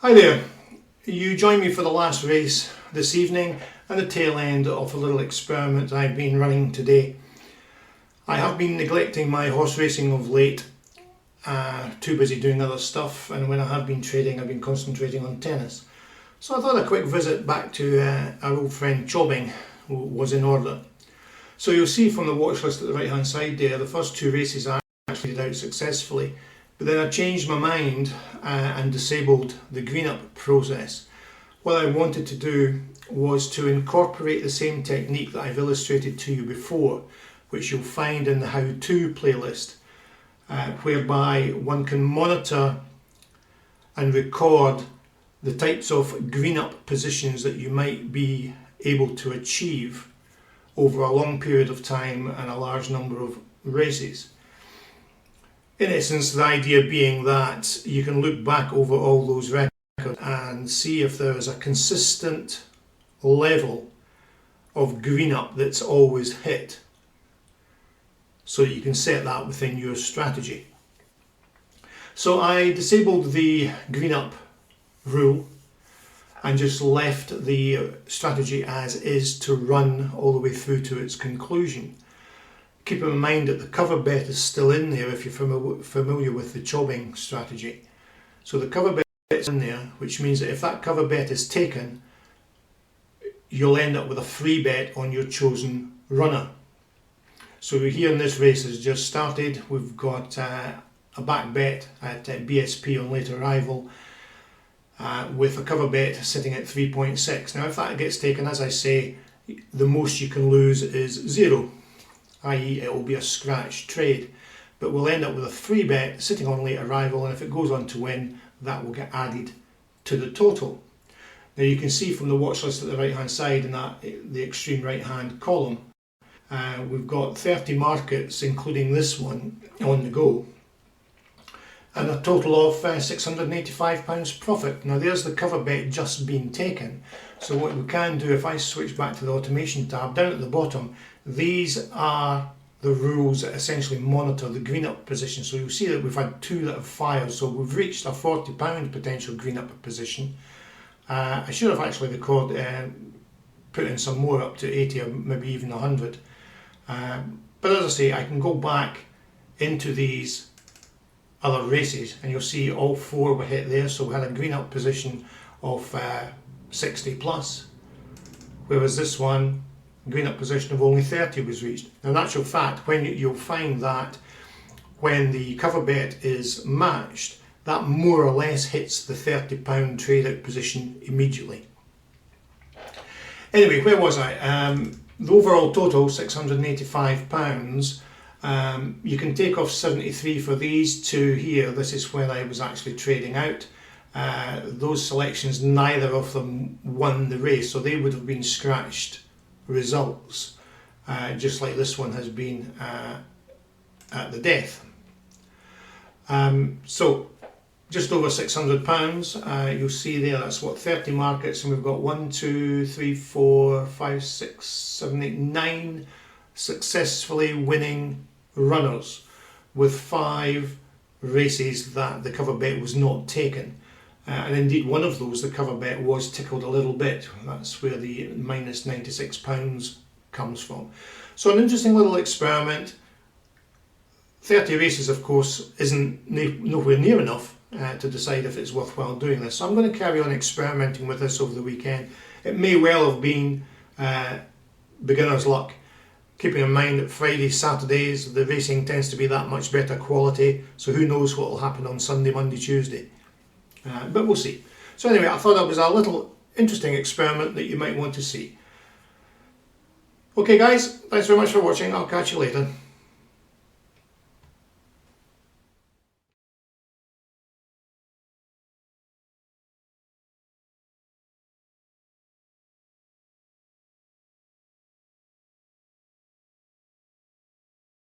Hi there, you join me for the last race this evening and the tail end of a little experiment I've been running today. I have been neglecting my horse racing of late, too busy doing other stuff, and when I have been trading I've been concentrating on tennis. So I thought a quick visit back to our old friend CHOBbing was in order. So you'll see from the watch list at the right hand side there, the first two races I actually did out successfully. But then I changed my mind and disabled the green up process. What I wanted to do was to incorporate the same technique that I've illustrated to you before, which you'll find in the how-to playlist, whereby one can monitor and record the types of green up positions that you might be able to achieve over a long period of time and a large number of races. In essence, the idea being that you can look back over all those records and see if there is a consistent level of green up that's always hit, so you can set that within your strategy. So I disabled the green up rule and just left the strategy as is to run all the way through to its conclusion. Keep in mind that the cover bet is still in there if you're familiar with the CHOBbing strategy. So the cover bet is in there, which means that if that cover bet is taken, you'll end up with a free bet on your chosen runner. So here in this race has just started. We've got a back bet at BSP on late arrival with a cover bet sitting at 3.6. Now if that gets taken, as I say, the most you can lose is 0. i.e. it will be a scratch trade, but we'll end up with a free bet sitting on late arrival, and if it goes on to win, that will get added to the total. Now you can see from the watch list at the right hand side in the extreme right hand column, we've got 30 markets including this one on the go, and a total of £685 profit. Now there's the cover bet just being taken. So what we can do, if I switch back to the automation tab, down at the bottom, these are the rules that essentially monitor the green up position. So you'll see that we've had two that have fired, so we've reached a £40 potential green up position. I should have actually put in some more up to 80 or maybe even 100. But as I say, I can go back into these other races and you'll see all four were hit there. So we had a green up position of 60 plus, whereas this one, green up position of only 30 was reached. Now in actual fact, when you'll find that when the cover bet is matched, that more or less hits the £30 trade out position immediately. Anyway, where was I? The overall total, £685. You can take off 73 for these two here. This is when I was actually trading out. Those selections, neither of them won the race, so they would have been scratched results, just like this one has been at the death. So just over £600, you'll see there, that's what, 30 markets, and we've got 1, 2, 3, 4, 5, 6, 7, 8, 9 successfully winning runners, with 5 races that the cover bet was not taken. And indeed one of those, the cover bet was tickled a little bit. That's where the minus £96 comes from. So an interesting little experiment. 30 races of course isn't nowhere near enough to decide if it's worthwhile doing this. So I'm going to carry on experimenting with this over the weekend. It may well have been beginner's luck, keeping in mind that Fridays, Saturdays, the racing tends to be that much better quality, so who knows what will happen on Sunday, Monday, Tuesday. But we'll see. So anyway, I thought that was a little interesting experiment that you might want to see. Okay guys, thanks very much for watching. I'll catch you later.